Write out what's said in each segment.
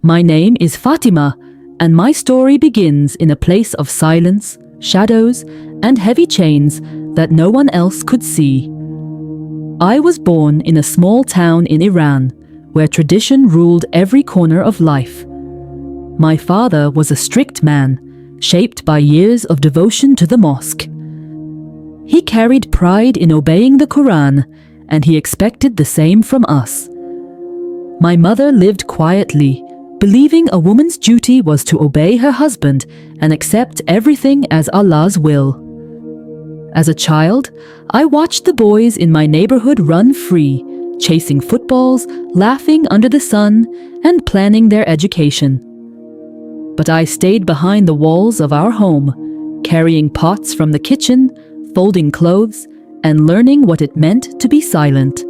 My name is Fatima, and my story begins in a place of silence, shadows, and heavy chains that no one else could see. I was born in a small town in Iran, where tradition ruled every corner of life. My father was a strict man, shaped by years of devotion to the mosque. He carried pride in obeying the Quran, and he expected the same from us. My mother lived quietly, believing a woman's duty was to obey her husband and accept everything as Allah's will. As a child, I watched the boys in my neighborhood run free, chasing footballs, laughing under the sun, and planning their education. But I stayed behind the walls of our home, carrying pots from the kitchen, folding clothes, and learning what it meant to be silent.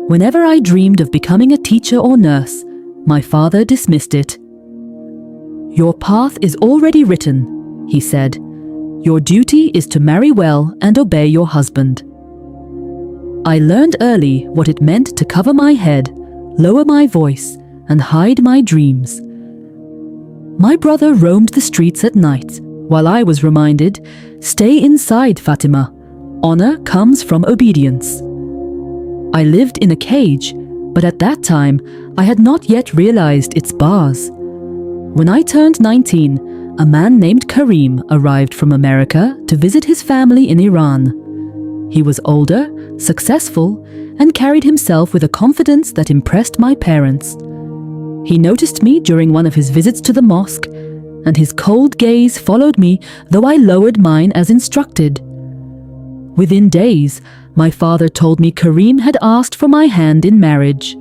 Whenever I dreamed of becoming a teacher or nurse, my father dismissed it. "Your path is already written," he said. "Your duty is to marry well and obey your husband." I learned early what it meant to cover my head, lower my voice, and hide my dreams. My brother roamed the streets at night, while I was reminded, "Stay inside, Fatima. Honor comes from obedience." I lived in a cage, but at that time, I had not yet realized its bars. When I turned 19, a man named Karim arrived from America to visit his family in Iran. He was older, successful, and carried himself with a confidence that impressed my parents. He noticed me during one of his visits to the mosque, and his cold gaze followed me, though I lowered mine as instructed. Within days, my father told me Karim had asked for my hand in marriage.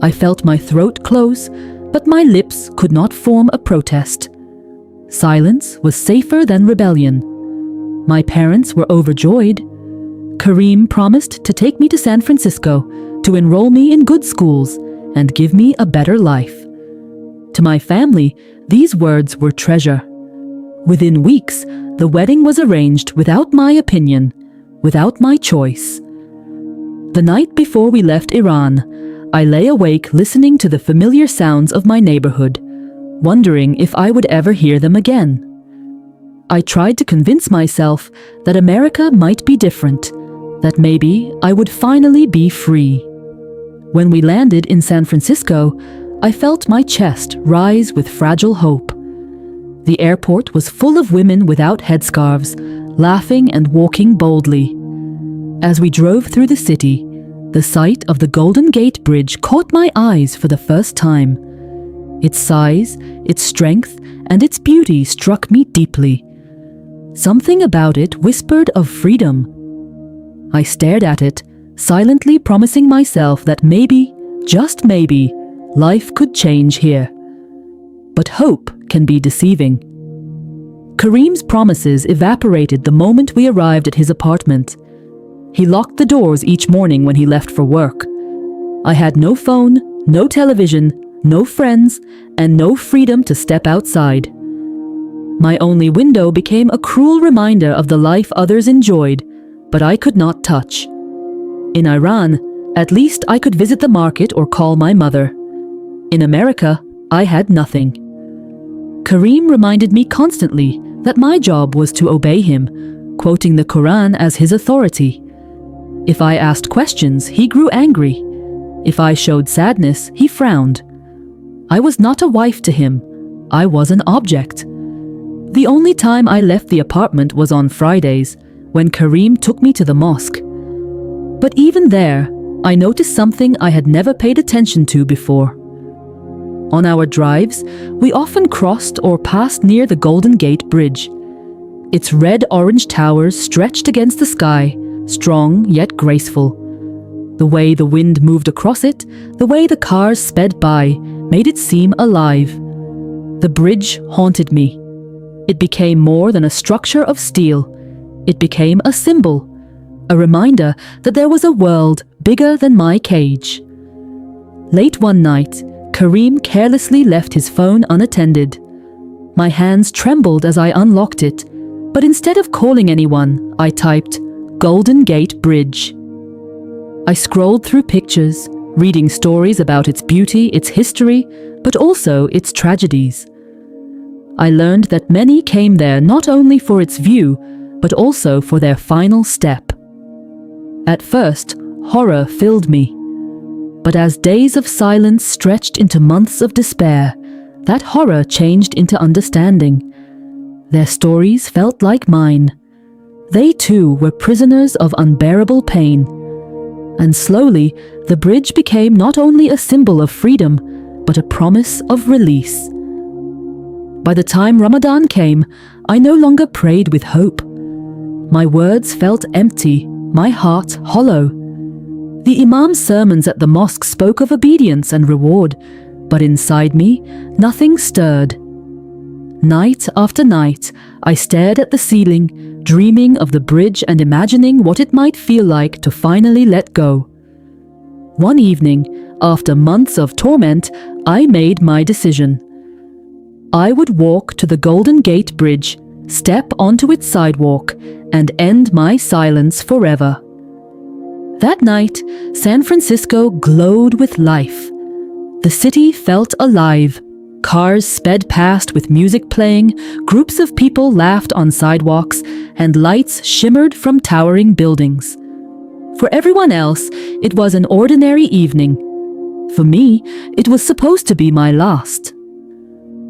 I felt my throat close, but my lips could not form a protest. Silence was safer than rebellion. My parents were overjoyed. Karim promised to take me to San Francisco to enroll me in good schools and give me a better life. To my family, these words were treasure. Within weeks, the wedding was arranged without my opinion, without my choice. The night before we left Iran, I lay awake listening to the familiar sounds of my neighborhood, wondering if I would ever hear them again. I tried to convince myself that America might be different, that maybe I would finally be free. When we landed in San Francisco, I felt my chest rise with fragile hope. The airport was full of women without headscarves, laughing and walking boldly. As we drove through the city, the sight of the Golden Gate Bridge caught my eyes for the first time. Its size, its strength, and its beauty struck me deeply. Something about it whispered of freedom. I stared at it, silently promising myself that maybe, just maybe, life could change here. But hope can be deceiving. Karim's promises evaporated the moment we arrived at his apartment. He locked the doors each morning when he left for work. I had no phone, no television, no friends, and no freedom to step outside. My only window became a cruel reminder of the life others enjoyed, but I could not touch. In Iran, at least I could visit the market or call my mother. In America, I had nothing. Karim reminded me constantly that my job was to obey him, quoting the Quran as his authority. If I asked questions, he grew angry. If I showed sadness, he frowned. I was not a wife to him. I was an object. The only time I left the apartment was on Fridays, when Karim took me to the mosque. But even there, I noticed something I had never paid attention to before. On our drives, we often crossed or passed near the Golden Gate Bridge. Its red-orange towers stretched against the sky, strong yet graceful. The way the wind moved across it, the way the cars sped by, made it seem alive. The bridge haunted me. It became more than a structure of steel. It became a symbol, a reminder that there was a world bigger than my cage. Late one night, Karim carelessly left his phone unattended. My hands trembled as I unlocked it, but instead of calling anyone, I typed, "Golden Gate Bridge." I scrolled through pictures, reading stories about its beauty, its history, but also its tragedies. I learned that many came there not only for its view, but also for their final step. At first, horror filled me. But as days of silence stretched into months of despair, that horror changed into understanding. Their stories felt like mine. They too were prisoners of unbearable pain. And slowly, the bridge became not only a symbol of freedom, but a promise of release. By the time Ramadan came, I no longer prayed with hope. My words felt empty, my heart hollow. The Imam's sermons at the mosque spoke of obedience and reward, but inside me, nothing stirred. Night after night, I stared at the ceiling, dreaming of the bridge and imagining what it might feel like to finally let go. One evening, after months of torment, I made my decision. I would walk to the Golden Gate Bridge, step onto its sidewalk, and end my silence forever. That night, San Francisco glowed with life. The city felt alive. Cars sped past with music playing, groups of people laughed on sidewalks, and lights shimmered from towering buildings. For everyone else, it was an ordinary evening. For me, it was supposed to be my last.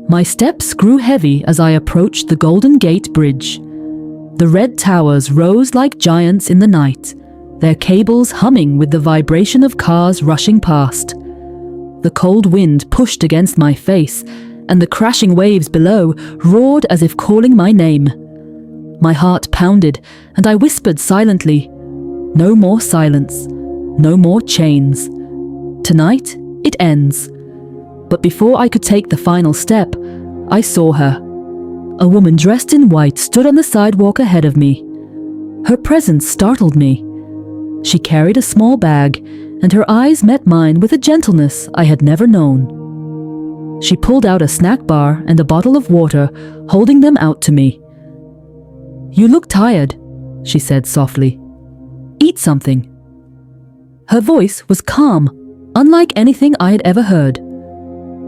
My steps grew heavy as I approached the Golden Gate Bridge. The red towers rose like giants in the night, their cables humming with the vibration of cars rushing past. The cold wind pushed against my face, and the crashing waves below roared as if calling my name. My heart pounded, and I whispered silently, "No more silence, no more chains. Tonight, it ends." But before I could take the final step, I saw her. A woman dressed in white stood on the sidewalk ahead of me. Her presence startled me. She carried a small bag, and her eyes met mine with a gentleness I had never known. She pulled out a snack bar and a bottle of water, holding them out to me. "You look tired," she said softly. "Eat something." Her voice was calm, unlike anything I had ever heard.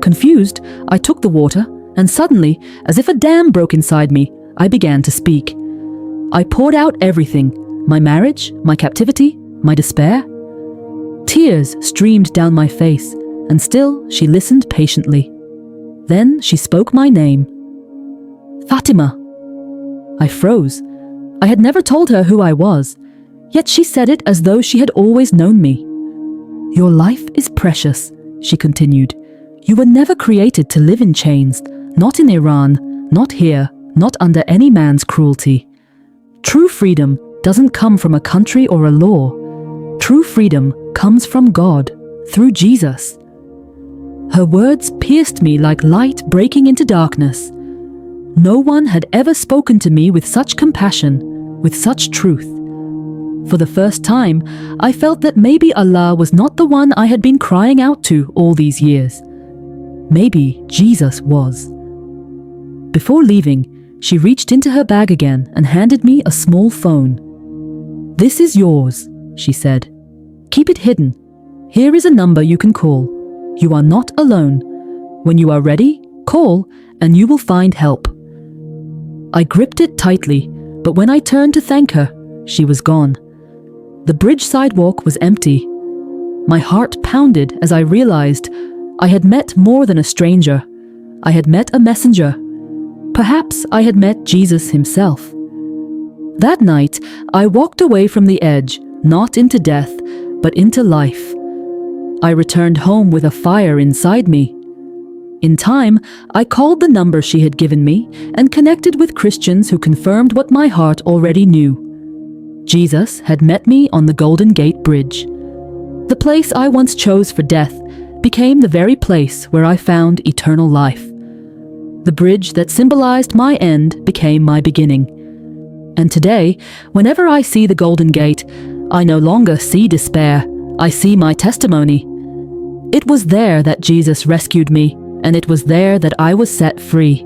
Confused, I took the water, and suddenly, as if a dam broke inside me, I began to speak. I poured out everything: my marriage, my captivity, my despair. Tears streamed down my face, and still she listened patiently. Then she spoke my name. "Fatima." I froze. I had never told her who I was, yet she said it as though she had always known me. "Your life is precious," she continued. "You were never created to live in chains, not in Iran, not here, not under any man's cruelty. True freedom doesn't come from a country or a law. True freedom comes from God, through Jesus." Her words pierced me like light breaking into darkness. No one had ever spoken to me with such compassion, with such truth. For the first time, I felt that maybe Allah was not the one I had been crying out to all these years. Maybe Jesus was. Before leaving, she reached into her bag again and handed me a small phone. "This is yours," she said. "Keep it hidden. Here is a number you can call. You are not alone. When you are ready, call and you will find help." I gripped it tightly, but when I turned to thank her, she was gone. The bridge sidewalk was empty. My heart pounded as I realized I had met more than a stranger. I had met a messenger. Perhaps I had met Jesus himself. That night, I walked away from the edge, not into death, but into life. I returned home with a fire inside me. In time, I called the number she had given me and connected with Christians who confirmed what my heart already knew. Jesus had met me on the Golden Gate Bridge. The place I once chose for death became the very place where I found eternal life. The bridge that symbolized my end became my beginning. And today, whenever I see the Golden Gate, I no longer see despair. I see my testimony. It was there that Jesus rescued me, and it was there that I was set free.